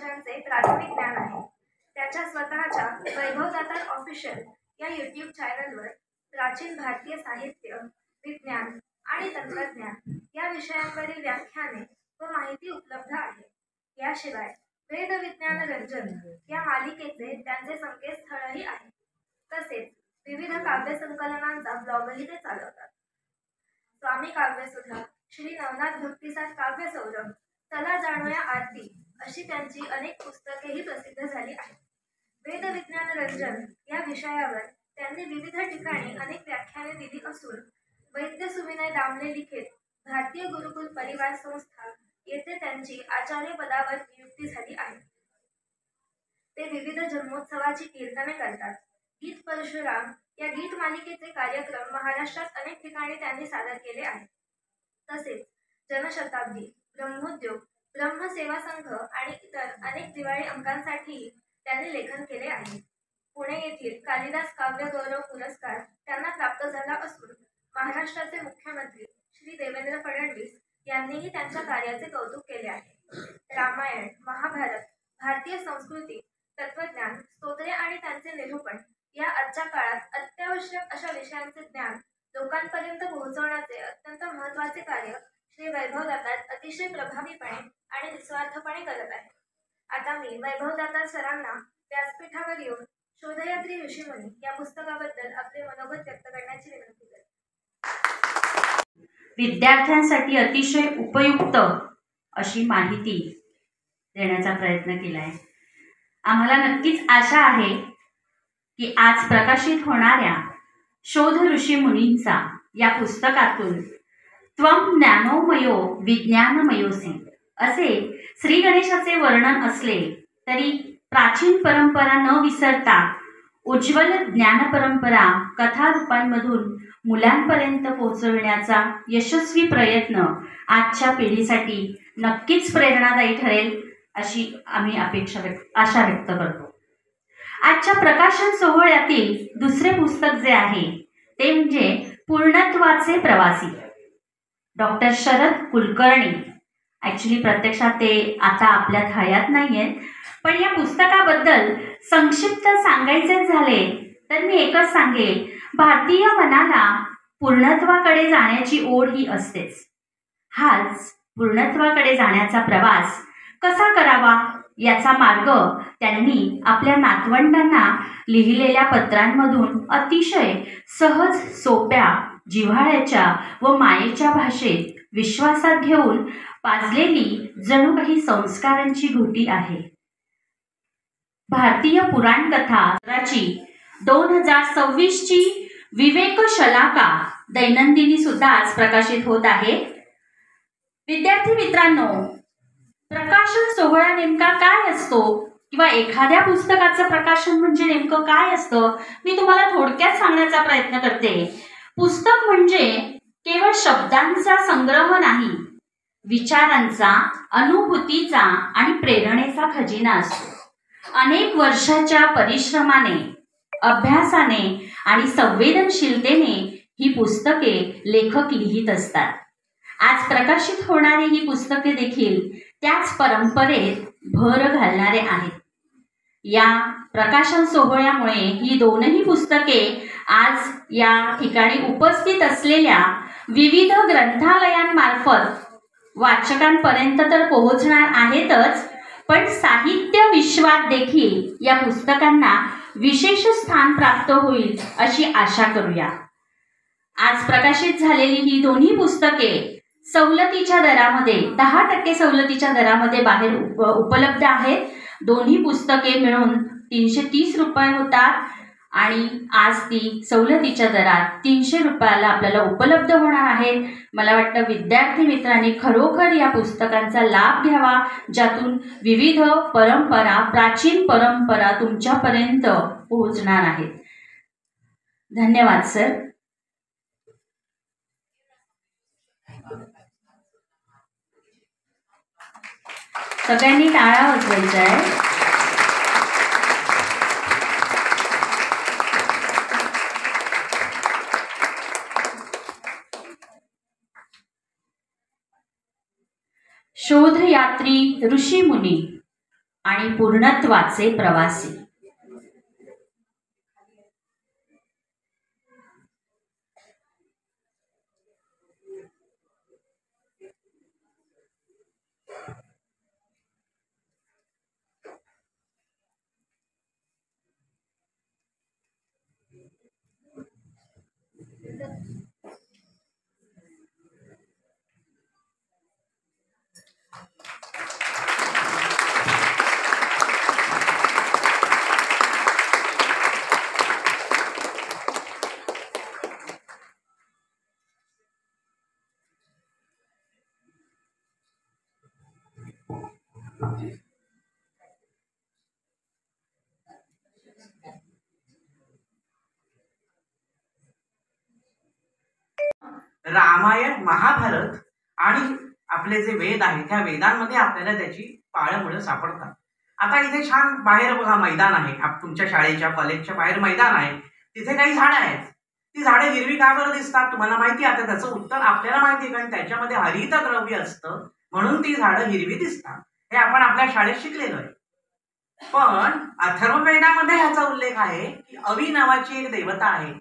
भाषांचे प्राथमिक ज्ञान आहे. त्याच्या स्वतःच्या वैभवदाता ऑफिशियल या यूट्यूब चॅनलवर प्राचीन भारतीय साहित्य, विज्ञान आणि तंत्रज्ञान या विषयांवरील व्याख्याने व माहिती उपलब्ध आहे. याशिवाय वेद विज्ञान रंजन या मालिकेचे त्यांचे संकेतस्थळही आहे. तसेच विविध काव्य संकलनांचा ब्लॉगही ते चालवतात. स्वामी काव्यसुधा, श्री नवनाथ भक्तिसार काव्य सौरभ, चला जाणूया आरती अशी त्यांची अनेक पुस्तकेही प्रसिद्ध झाली आहेत. वेद विज्ञान रंजन या विषयावर त्यांनी विविध ठिकाणी अनेक व्याख्याने दिली असून वैद्य सुविनय दामले लिखित भारतीय गुरुकुल परिवार संस्था येथे त्यांची आचार्य पदावर नियुक्ती झाली आहे. ते विविध जन्मोत्सवाची कीर्तने करतात. गीत परशुराम या गीत मालिकेचे कार्यक्रम महाराष्ट्रात अनेक ठिकाणी त्यांनी सादर केले आहेत. तसेच जनशताब्दी, ब्रह्मोद्योग, ब्रह्मसेवा संघ आणि इतर अनेक दिवाळी अंकांसाठी त्यांनी लेखन केले आहे. पुणे येथील कालिदास काव्य गौरव पुरस्कार त्यांना प्राप्त झाला असून महाराष्ट्राचे मुख्यमंत्री श्री देवेंद्र फडणवीस यांनीही त्यांच्या कार्याचे कौतुक केले आहे. रामायण, महाभारत, भारतीय संस्कृती, तत्वज्ञान, स्तोत्रे आणि त्यांचे निरूपण या आजच्या काळात अत्यावश्यक अशा विषयांचे ज्ञान लोकांपर्यंत पोहोचवण्याचे अत्यंत महत्त्वाचे कार्य श्री वैभवदाता अतिशय प्रभावीपणे आणि निस्वार्थपणे करत आहेत. आता मी वैभवदाता सरांना व्यासपीठावर येऊन शोधयात्री ऋषीमुनी या पुस्तकाबद्दल आपले मनोगत व्यक्त करण्याची विनंती करते. विद्यार्थ्यांसाठी अतिशय उपयुक्त अशी माहिती देण्याचा प्रयत्न केला आहे. आम्हाला नक्कीच आशा आहे की आज प्रकाशित होणाऱ्या शोध ऋषीमुनींचा या पुस्तकातून त्वं ज्ञानोमयो विज्ञानमयोसी असे श्री गणेशाचे वर्णन असले तरी प्राचीन परंपरा न विसरता उज्ज्वल ज्ञान परंपरा कथा रूपांमधून मुलांपर्यंत पोहोचविण्याचा यशस्वी प्रयत्न आजच्या पिढीसाठी नक्कीच प्रेरणादायी ठरेल अशी आम्ही आशा व्यक्त करतो. आजच्या प्रकाशन सोहळ्यातील दुसरे पुस्तक जे आहे ते म्हणजे पूर्णत्वाचे प्रवासी, डॉक्टर शरद कुलकर्णी. ॲक्च्युली प्रत्यक्षात ते आता आपल्यात हयात नाही आहेत, पण या पुस्तकाबद्दल संक्षिप्त सांगायचे झाले तर मी एकच सांगेल, भारतीय मनाला पूर्णत्वाकडे जाण्याची ओढ ही असतेच. हाच पूर्णत्वाकडे जाण्याचा प्रवास कसा करावा याचा मार्ग त्यांनी आपल्या नातवंडांना लिहिलेल्या पत्रांमधून अतिशय सहज, सोप्या, जिव्हाळ्याच्या व मायेच्या भाषेत विश्वासात घेऊन पाजलेली जणू काही संस्कारांची घुटी आहे. भारतीय पुराणकथाची 2026ची विवेक शलाका दैनंदिनी सुद्धा आज प्रकाशित होत आहे. विद्यार्थी मित्रांनो, प्रकाशन सोहळा नेमका काय असतो किंवा एखाद्या पुस्तकाचं प्रकाशन म्हणजे नेमकं काय असतं, मी तुम्हाला थोडक्यात सांगण्याचा प्रयत्न करते. पुस्तक म्हणजे केवळ शब्दांचा संग्रह नाही, विचारांचा, अनुभूतीचा आणि प्रेरणेचा खजिना असतो. अनेक वर्षाच्या परिश्रमाने, अभ्यासाने आणि संवेदनशीलतेने ही पुस्तके लेखक लिहित असतात. आज प्रकाशित होणारी ही पुस्तके देखील त्याच परंपरेत भर घालणारे आहेत. या प्रकाशन सोहळ्यामुळे ही दोनही पुस्तके आज या ठिकाणी उपस्थित असलेल्या विविध ग्रंथालयांमार्फत वाचकांपर्यंत तर पोहोचणार आहेतच, पण साहित्य विश्वात देखील या पुस्तकांना विशेष स्थान प्राप्त होईल अशी आशा करूया. आज प्रकाशित झालेली ही दोन्ही पुस्तके सवलतीच्या दरामध्ये 10% सवलतीच्या दरामध्ये बाहेर उपलब्ध आहेत. दोन्ही पुस्तके मिळून 330 रुपये होतात आणि आज ती सवलतीच्या दरात 300 रुपयाला आपल्याला उपलब्ध होणार आहेत. मला वाटतं विद्यार्थी मित्रांनी खरोखर या पुस्तकांचा लाभ घ्यावा, ज्यातून विविध परंपरा, प्राचीन परंपरा तुमच्यापर्यंत पोहोचणार आहेत. धन्यवाद सर. सगळ्यांनी टाळ्या वाजवायच्या आहे. शोधयात्री ऋषीमुनी आणि पूर्णत्वाचे प्रवासी. रामायण, महाभारत आणि आपले जे वेद आहेत त्या वेदांमध्ये आपल्याला त्याची पाळंमुळं सापडतात. आता इथे छान बाहेर बघा मैदान आहे, तुमच्या शाळेच्या कॉलेजच्या बाहेर मैदान आहे, तिथे काही झाडं आहेत. ती झाडे हिरवी का बरं दिसतात तुम्हाला माहिती आहे? आता त्याचं उत्तर आपल्याला माहिती आहे, कारण त्याच्यामध्ये हरित द्रव्य असतं म्हणून ती झाडं हिरवी दिसतात. हे आपण आपल्या शाळेत शिकलेलो आहे. पण अथर्ववेदामध्ये ह्याचा उल्लेख आहे की अवी नावाची एक देवता आहे.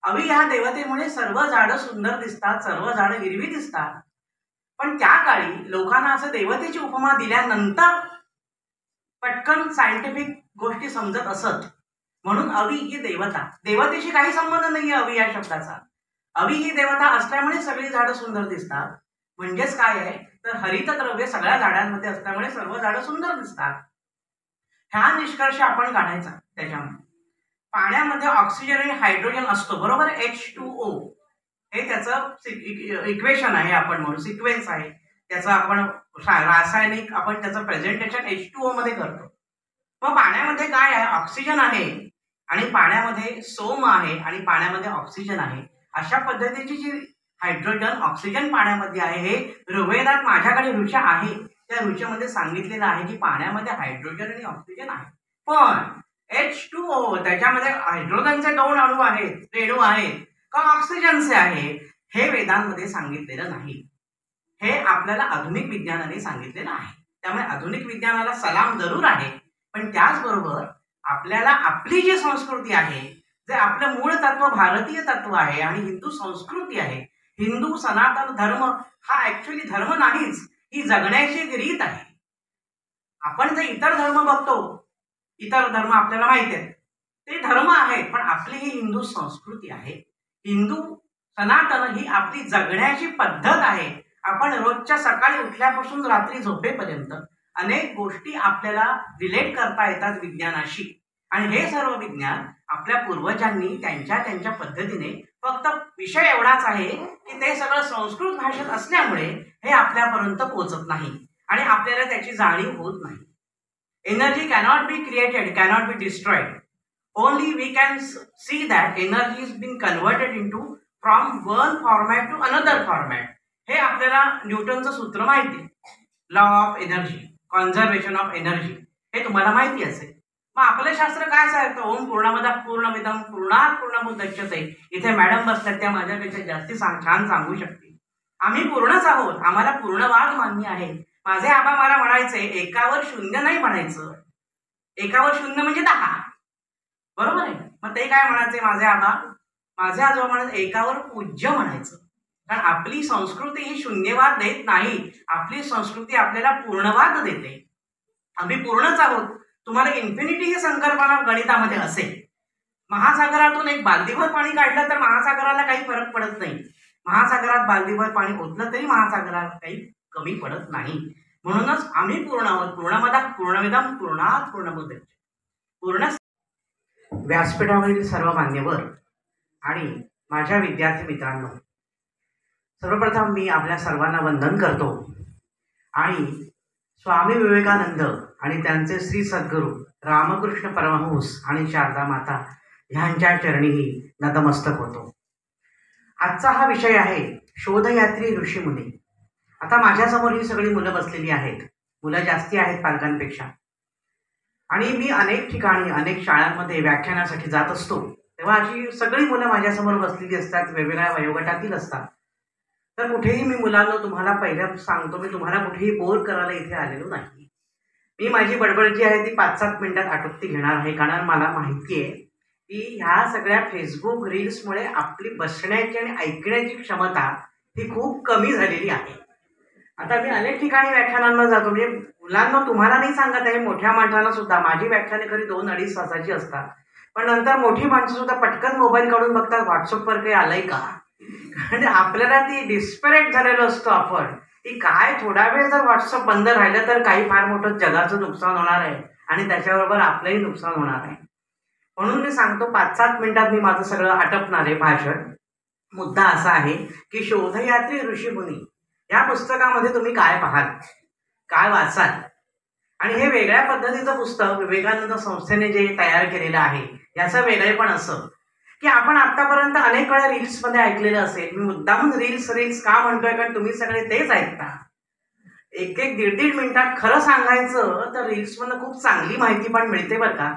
अवी ह्या देवतेमुळे सर्व झाडं सुंदर दिसतात, सर्व झाडं हिरवी दिसतात. पण त्या काळी लोकांना असं देवतेची उपमा दिल्यानंतर पटकन सायंटिफिक गोष्टी समजत असत, म्हणून अवी ही देवता, देवतेशी काही संबंध नाहीये अवी या शब्दाचा. अवी ही देवता असल्यामुळे सगळी झाडं सुंदर दिसतात. म्हणजेच काय आहे तर हरित द्रव्य सगळ्या झाडांमध्ये असल्यामुळे सर्व झाडं सुंदर दिसतात. हा निष्कर्ष आपण काढायचा. त्याच्यामध्ये पाण्यामध्ये ऑक्सिजन आणि हायड्रोजन असतो, बरोबर, H2O हे त्याचं इक्वेशन आहे, आपण म्हणू सिक्वेन्स आहे त्याचं. आपण रासायनिक आपण त्याचं प्रेझेंटेशन H2O मध्ये करतो. मग पाण्यामध्ये काय आहे? ऑक्सिजन आहे आणि पाण्यामध्ये सोम आहे आणि पाण्यामध्ये ऑक्सिजन आहे. अशा पद्धतीची जी हायड्रोजन ऑक्सिजन पाण्यामध्ये आहे, हे ऋग्वेदात माझ्याकडे ऋचा आहे त्या ऋचेमध्ये सांगितलेलं आहे की पाण्यामध्ये हायड्रोजन आणि ऑक्सिजन आहे. पण H2O त्याच्यामध्ये हायड्रोजनचे 2 अणू आहेत, रेणू आहेत का ऑक्सिजनचे आहे, हे वेदांमध्ये सांगितलेलं नाही. हे आपल्याला आधुनिक विज्ञानाने सांगितलेलं आहे. त्यामुळे आधुनिक विज्ञानाला सलाम जरूर आहे, पण त्याचबरोबर आपल्याला आपली जी संस्कृती आहे, जे आपलं मूळ तत्व भारतीय तत्व आहे आणि हिंदू संस्कृती आहे, हिंदू सनातन धर्म हा ऍक्च्युली धर्म नाहीच, ही जगण्याची एक रीत आहे. आपण जे इतर धर्म बघतो, इतर धर्म आपल्याला माहिती आहेत, ते धर्म आहेत, पण आपली ही हिंदू संस्कृती आहे. हिंदू सनातन ही आपली जगण्याची पद्धत आहे. आपण रोजच्या सकाळी उठल्यापासून रात्री झोपेपर्यंत अनेक गोष्टी आपल्याला रिलेट करता येतात विज्ञानाशी, आणि हे सर्व विज्ञान आपल्या पूर्वजांनी त्यांच्या पद्धतीने, फक्त विषय एवढाच आहे की ते सगळं संस्कृत भाषेत असल्यामुळे हे आपल्यापर्यंत पोहोचत नाही आणि आपल्याला त्याची जाणीव होत नाही. Energy cannot be created, cannot be destroyed. Only we can see that energy is being converted into from one format to another format. हे आपल्याला न्यूटनचं सूत्र माहिती आहे, law of energy, conservation of energy, हे तुम्हाला माहिती असेल. मग आपलं शास्त्र काय सांगतं? ओम पूर्णमदः पूर्णमिदं पूर्णात् पूर्णमुदच्यते. इथे मॅडम बसल्यात, त्या माझ्यापेक्षा जास्ती छान सांगू शकतील. आम्ही पूर्णच आहोत, आम्हाला पूर्णवाद मान्य आहे. माझे आबा मला म्हणायचे, एकावर शून्य नाही म्हणायचं, एकावर शून्य म्हणजे 10, बरोबर आहे. मग ते काय म्हणायचे माझे आबा? माझे आजोबा म्हणत एकावर पूज्य म्हणायचं. कारण आपली संस्कृती ही शून्यवाद देत नाही, आपली संस्कृती आपल्याला पूर्णवाद देते. आम्ही पूर्णच आहोत. तुम्हाला इन्फिनिटी ही संकल्पना गणितामध्ये असेल. महासागरातून एक बालदीभर पाणी काढलं तर महासागराला काही फरक पडत नाही. महासागरात बालदीभर पाणी ओतलं तरी महासागराला काही कमी पडत नाही. म्हणूनच आम्ही पूर्ण आहोत. पूर्णमदः पूर्णमिदं पूर्णात् पूर्णमुदच्यते. पूर्ण. व्यासपीठावरील सर्व मान्यवर आणि माझ्या विद्यार्थी मित्रांनो, सर्वप्रथम मी आपल्या सर्वांना वंदन करतो आणि स्वामी विवेकानंद आणि त्यांचे श्री सद्गुरू रामकृष्ण परमहंस आणि शारदा माता ह्यांच्या चरणीही नतमस्तक होतो. आजचा हा विषय आहे शोधयात्री ऋषीमुनी. आता माझ्यासमोर ही सगळी मुलं बसलेली आहेत, मुलं जास्ती आहेत पालकांपेक्षा, आणि मी अनेक ठिकाणी अनेक शाळांमध्ये व्याख्यानासाठी जात असतो, तेव्हा अशी सगळी मुलं माझ्यासमोर बसलेली असतात, वेगवेगळ्या वयोगटातील असतात. तर कुठेही मी मुलांना तुम्हाला पहिल्या सांगतो, मी तुम्हाला कुठेही बोर करायला इथे आलेलो नाही. मी माझी बडबड जी आहे ती 5-7 मिनिटात आटोपती घेणार आहे, कारण मला माहिती आहे की ह्या सगळ्या फेसबुक रील्समुळे आपली बसण्याची आणि ऐकण्याची क्षमता ही खूप कमी झालेली आहे. आता मी अनेक ठिकाणी व्याख्यानांना जातो, म्हणजे मुलांना तुम्हाला नाही सांगत आहे, मोठ्या माणसांना सुद्धा. माझी व्याख्याने खरी 2-2.5 तासाची असतात, पण नंतर मोठी माणसं सुद्धा पटकन मोबाईल काढून बघतात व्हॉट्सअपवर काही आलंय का. म्हणजे आपल्याला ती डिस्परेट झालेलो असतो आपण की काय थोडा वेळ जर व्हॉट्सअप बंद राहिलं तर काही फार मोठं जगाचं नुकसान होणार आहे आणि त्याच्याबरोबर आपलंही नुकसान होणार आहे. म्हणून मी सांगतो 5-7 मिनिटात मी माझं सगळं आटपणार आहे भाषण. मुद्दा असा आहे की शोधयात्री ऋषीमुनी या पुस्तकामध्ये तुम्ही काय पाहाल, काय वाचाल, आणि हे वेगळ्या पद्धतीचं पुस्तक विवेकानंद संस्थेने जे तयार केलेलं आहे याचं वेगळेपण असं की आपण आतापर्यंत अनेक वेळा रील्समध्ये ऐकलेलं असेल. मी मुद्दामून रील्स का म्हणतोय, कारण तुम्ही सगळे तेच ऐकता. 1-1, 1.5 मिनिटात खरं सांगायचं तर रील्समधनं खूप चांगली माहिती पण मिळते बरं का.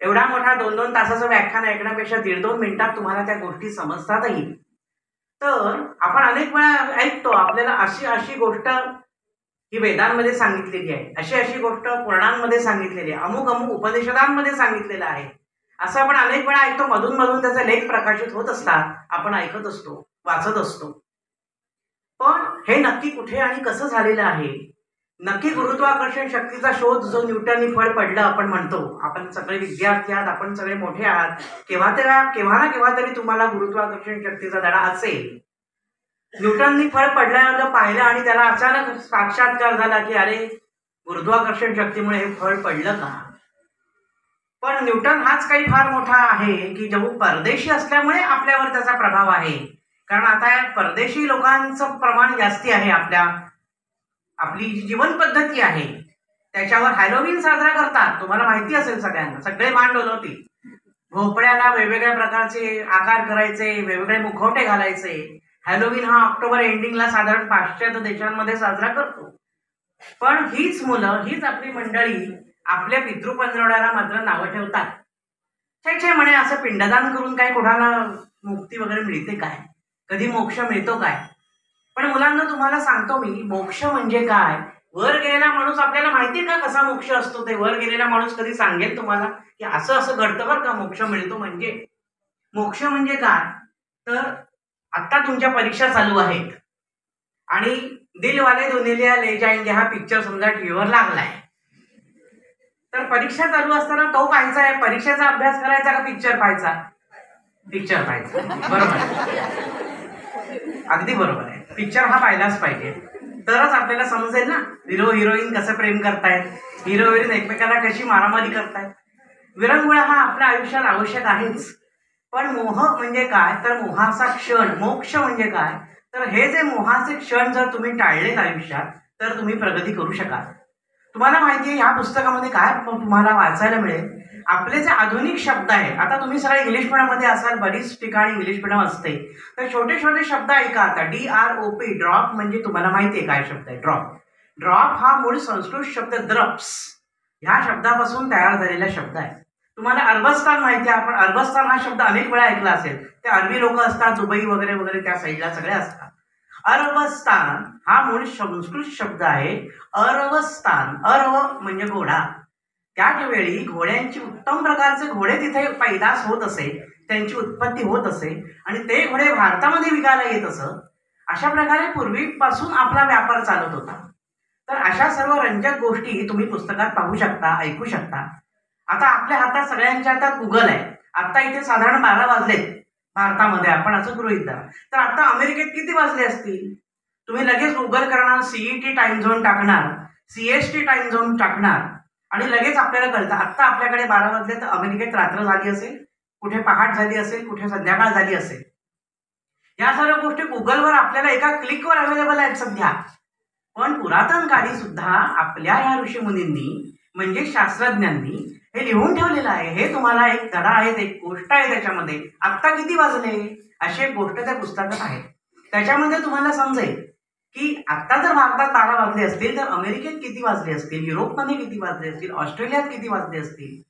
एवढा मोठा 2-2 तासाचं व्याख्यान ऐकण्यापेक्षा 1.5-2 मिनिटात तुम्हाला त्या गोष्टी समजतातही. तर आपण अनेक वेळा ऐकतो आपल्याला अशी गोष्ट ही वेदांमध्ये सांगितलेली आहे, अशी गोष्ट पुराणांमध्ये सांगितलेली आहे, अमुक उपनिषदांमध्ये सांगितलेलं आहे, असं आपण अनेक वेळा ऐकतो. मधून त्याचे लेख प्रकाशित होत असतात, आपण ऐकत असतो, वाचत असतो. पण हे नक्की कुठे आणि कसं झालेलं आहे, नक्की गुरुत्वाकर्षण शक्तीचा शोध जो न्यूटननी फळ पडलं आपण म्हणतो. आपण सगळे विद्यार्थी आहात, आपण सगळे मोठे आहात, केव्हा ना केव्हा तरी तुम्हाला गुरुत्वाकर्षण शक्तीचा धडा असेल. न्यूटननी फळ पडल्यावर पाहिलं आणि त्याला अचानक साक्षात्कार झाला की अरे गुरुत्वाकर्षण शक्तीमुळे हे फळ पडलं का. पण न्यूटन हाच काही फार मोठा आहे की जो परदेशी असल्यामुळे आपल्यावर त्याचा प्रभाव आहे. कारण आता परदेशी लोकांचं प्रमाण जास्ती आहे. आपली जी जीवन पद्धती आहे त्याच्यावर हॅलोवीन साजरा करतात. तुम्हाला माहिती असेल सगळ्यांना, सगळे मान डोलवतील. भोपळ्याला वेगवेगळ्या प्रकारचे आकार करायचे, वेगवेगळे मुखवटे घालायचे. हॅलोवीन हा ऑक्टोबर एंडिंगला साधारण पाश्चात्य देशांमध्ये साजरा करतो. पण हीच मुलं, हीच आपली मंडळी आपल्या पितृपंधरवड्याला मात्र नावं ठेवतात. छे म्हणे, असं पिंडदान करून काय कोणाला मुक्ती वगैरे मिळते काय, कधी मोक्ष मिळतो काय. पण मुलांना तुम्हाला सांगतो मी, मोक्ष म्हणजे काय. वर गेलेला माणूस, आपल्याला माहितीये का कसा मोक्ष असतो ते. वर गेलेला माणूस कधी सांगेल तुम्हाला की असं घडतं बरं का, मोक्ष मिळतो म्हणजे. मोक्ष म्हणजे काय तर आत्ता तुमच्या परीक्षा चालू आहेत आणि दिलवाले दुनिया ले जाएंगे हा पिक्चर समजा टीव्हीवर लागलाय, तर परीक्षा चालू असताना तो पाहायचा आहे, परीक्षेचा अभ्यास करायचा का पिक्चर पाहायचा. पिक्चर पाहायचा, बरोबर आहे, अगदी बरोबर आहे. पिक्चर हा पाहिलाच पाहिजे, तरच आपल्याला समजेल ना हिरो हिरोईन कसं प्रेम करतायत, हिरो हिरोईन एकमेकांना कशी मारामारी करतायत. विरंगुळा हा आपल्या आयुष्यात आवश्यक आहेच. पण मोह म्हणजे काय तर मोहाचा क्षण. मोक्ष म्हणजे काय तर हे जे मोहाचे क्षण जर तुम्ही टाळलेत आयुष्यात तर तुम्ही प्रगती करू शकाल. तुम्हाला माहिती आहे ह्या पुस्तकामध्ये काय तुम्हाला वाचायला मिळेल. आपले जे आधुनिक शब्द आहेत, आता तुम्ही सगळे इंग्लिश मीडियममध्ये असाल, बरीच ठिकाणी इंग्लिश मीडियम असते, तर छोटे छोटे शब्द ऐका आता. DROP, ड्रॉप म्हणजे तुम्हाला माहिती आहे काय शब्द आहे. ड्रॉप हा मूळ संस्कृत शब्द द्रप्स ह्या शब्दापासून तयार झालेला शब्द आहे. तुम्हाला अरबस्तान माहिती आहे, आपण अरबस्तान हा शब्द अनेक वेळा ऐकला असेल. ते अरबी लोक असतात, दुबई वगैरे वगैरे त्या साईडला सगळे असतात. अरबस्तान हा मूळ संस्कृत शब्द आहे. अरवस्तान, अरव म्हणजे घोडा. त्यावेळी घोड्यांची उत्तम प्रकारचे घोडे तिथे पैदास होत असे, त्यांची उत्पत्ती होत असे आणि ते घोडे भारतामध्ये विकायला येत असत. अशा प्रकारे पूर्वीपासून आपला व्यापार चालत होता. तर अशा सर्व रंजक गोष्टी तुम्ही पुस्तकात पाहू शकता, ऐकू शकता. आता आपल्या हातात, सगळ्यांच्या हातात गुगल आहे. आता इथे साधारण 12 वाजलेत भारतामध्ये, आपण असं गृहीत धरा. तर आता अमेरिकेत किती वाजले असतील. तुम्ही लगेच गुगल करणार, CET टाइम झोन टाकणार, CST टाइम झोन टाकणार आणि लगेच आपल्याला कळतं आत्ता आपल्याकडे 12 वाजले तर अमेरिकेत रात्र झाली असेल, कुठे पहाट झाली असेल, कुठे संध्याकाळ झाली असेल. या सर्व गोष्टी गुगलवर आपल्याला एका क्लिकवर अवेलेबल आहेत सध्या. पण पुरातन काळी सुद्धा आपल्या या ऋषीमुनींनी म्हणजे शास्त्रज्ञांनी हे लिहून ठेवलेलं आहे. हे तुम्हाला एक धडा आहे, एक गोष्ट आहे त्याच्यामध्ये. आत्ता किती वाजले अशी एक गोष्ट त्या पुस्तकात आहे. त्याच्यामध्ये तुम्हाला समजेल की आत्ता जर भारतात 12 वाजले असतील तर अमेरिकेत किती वाजले असतील, युरोपमध्ये किती वाजले असतील, ऑस्ट्रेलियात किती वाजले असतील.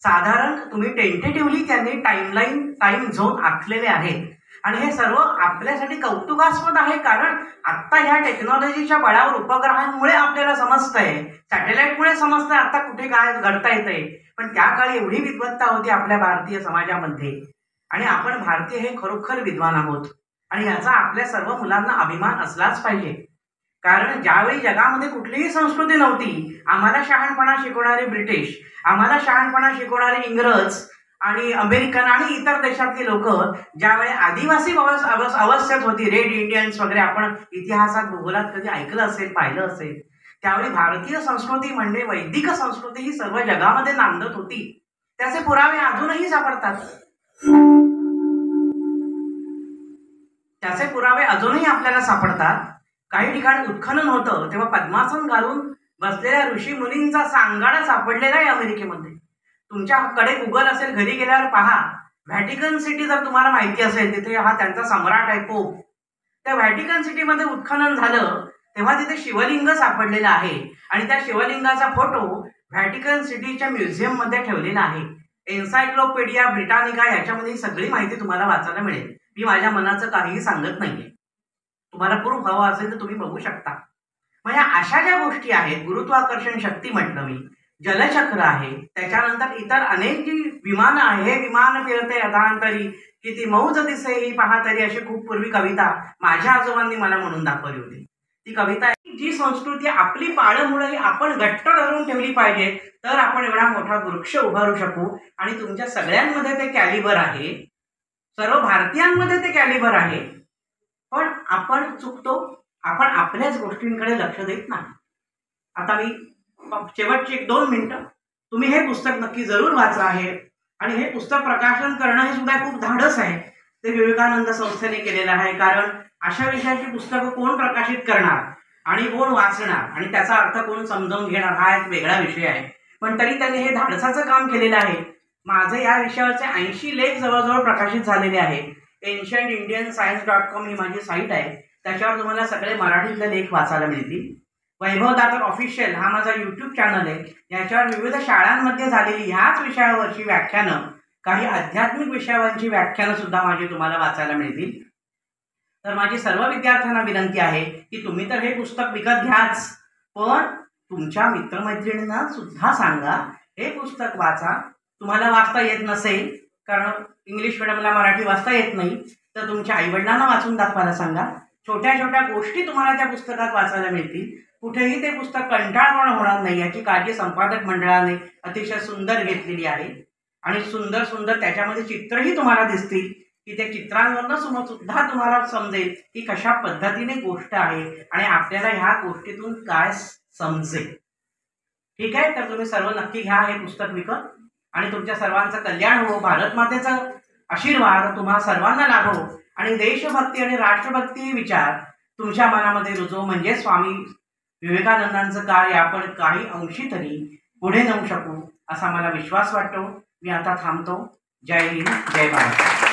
साधारण तुम्ही टेंटेटिव्हली त्यांनी टाइम झोन आखलेले आहेत आणि हे सर्व आपल्यासाठी कौतुकास्पद आहे, कारण आत्ता ह्या टेक्नॉलॉजीच्या बळावर उपग्रहांमुळे आपल्याला समजतंय, सॅटेलाइटमुळे समजतंय आता कुठे काय घडता येतंय. पण त्या काळी एवढी विद्वत्ता होती आपल्या भारतीय समाजामध्ये, आणि आपण भारतीय हे खरोखर विद्वान आहोत. आणि याचा आपल्या सर्व मुलांना अभिमान असलाच पाहिजे, कारण ज्यावेळी जगामध्ये कुठलीही संस्कृती नव्हती, आम्हाला शहाणपणा शिकवणारे ब्रिटिश, आम्हाला शहाणपणा शिकवणारे इंग्रज आणि अमेरिकन आणि इतर देशातली लोक, ज्यावेळी आदिवासी अवस्थेत होती, रेड इंडियन्स वगैरे, आपण इतिहासात भूगोलात कधी ऐकलं असेल, पाहिलं असेल, त्यावेळी भारतीय संस्कृती म्हणजे वैदिक संस्कृती ही सर्व जगामध्ये नांदत होती. त्याचे पुरावे अजूनही सापडतात. त्याचे पुरावे अजूनही आपल्याला सापडतात. काही ठिकाणी उत्खनन होतं तेव्हा पद्मासन घालून बसलेल्या ऋषी मुनींचा सांगाडा सापडलेला आहे अमेरिकेमध्ये. तुमच्याकडे गुगल असेल, घरी गेल्यावर पहा. व्हॅटिकन सिटी जर तुम्हाला माहिती असेल, तिथे हा त्यांचा सम्राट आहे पोप. त्या व्हॅटिकन सिटीमध्ये उत्खनन झालं तेव्हा तिथे शिवलिंग सापडलेलं आहे, आणि त्या शिवलिंगाचा फोटो व्हॅटिकन सिटीच्या म्युझियममध्ये ठेवलेला आहे. एन्सायक्लोपीडिया ब्रिटानिका याच्यामध्ये सगळी माहिती तुम्हाला वाचायला मिळेल. मी माझ्या मनाचं काहीही सांगत नाहीये. तुम्हाला प्रूफ हवा असेल तर तुम्ही बघू शकता. म्हणजे अशा ज्या गोष्टी आहेत, गुरुत्वाकर्षण शक्ती म्हटलं मी, जलचक्र आहे, त्याच्यानंतर इतर अनेक जी विमानं आहे, हे विमान फिरते अधांतरी किती मौज दिसे ही पहा तरी, अशी खूप पूर्वी कविता माझ्या आजोबांनी मला म्हणून दाखवली होती. ती कविता, जी संस्कृती आपली पाळंमुळं ही आपण घट्ट धरून ठेवली पाहिजे, तर आपण एवढा मोठा वृक्ष उभारू शकू. आणि तुमच्या सगळ्यांमध्ये ते कॅलिबर आहे, सर्व भारतीयांमध्ये ते कॅलिबर आहे, पण आपण चुकतो. आपण आपल्याच गोष्टींकडे लक्ष देत नाही. आता मी शेवटची 1-2 मिनिटं, तुम्ही हे पुस्तक नक्की जरूर वाचा आहे, आणि हे पुस्तक प्रकाशन करणं हे सुद्धा खूप धाडस आहे. ते विवेकानंद संस्थेने केलेलं आहे, कारण अशा विषयाची पुस्तकं कोण प्रकाशित करणार आणि कोण वाचणार आणि त्याचा अर्थ कोण समजावून घेणार, हा एक वेगळा विषय आहे. पण तरी त्यांनी हे धाडसाचं काम केलेलं आहे. माझे या विषयावरचे 80 लेख जवळजवळ प्रकाशित झालेले आहेत. ancientindianscience.com ही माझी साईट आहे, त्याच्यावर तुम्हाला सगळे मराठीतले लेख वाचायला मिळतील. वैभव दातर ऑफिशियल हा माझा यूट्यूब चॅनल आहे, याच्यावर विविध शाळांमध्ये झालेली ह्याच विषयावरची व्याख्यानं, काही आध्यात्मिक विषयावरची व्याख्यानं सुद्धा माझी तुम्हाला वाचायला मिळतील. तर माझी सर्व विद्यार्थ्यांना विनंती आहे की तुम्ही तर हे पुस्तक विकत घ्याच, पण तुमच्या मित्रमैत्रिणींना सुद्धा सांगा हे पुस्तक वाचा. तुम्हाला वाचता येत नसेल, कारण इंग्लिश मिडियमला मराठी वाचता येत नाही, तर तुमच्या आईवडिलांना वाचून दाखवायला सांगा. छोट्या छोट्या गोष्टी तुम्हाला त्या पुस्तकात वाचायला मिळतील. कुठेही ते पुस्तक कंटाळवाणं होणार नाही याची काळजी संपादक मंडळाने अतिशय सुंदर घेतलेली आहे. आणि सुंदर सुंदर त्याच्यामध्ये चित्रही तुम्हाला दिसतील, की त्या चित्रांवरनं सुद्धा तुम्हाला समजेल की कशा पद्धतीने गोष्ट आहे आणि आपल्याला ह्या गोष्टीतून काय समजेल. ठीक आहे, तर तुम्ही सर्व नक्की घ्या हे पुस्तक विकत, आणि तुमच्या सर्वांचं कल्याण हो. भारत मातेचा आशीर्वाद तुम्हा सर्वांना लाभो, आणि देशभक्ती आणि राष्ट्रभक्ती विचार तुमच्या मनामध्ये रुजो, म्हणजे स्वामी विवेकानंदांचं कार्य आपण काही अंशी तरी पुढे नेऊ शकू असा मला विश्वास वाटतो. मी आता थांबतो. जय हिंद, जय भारत.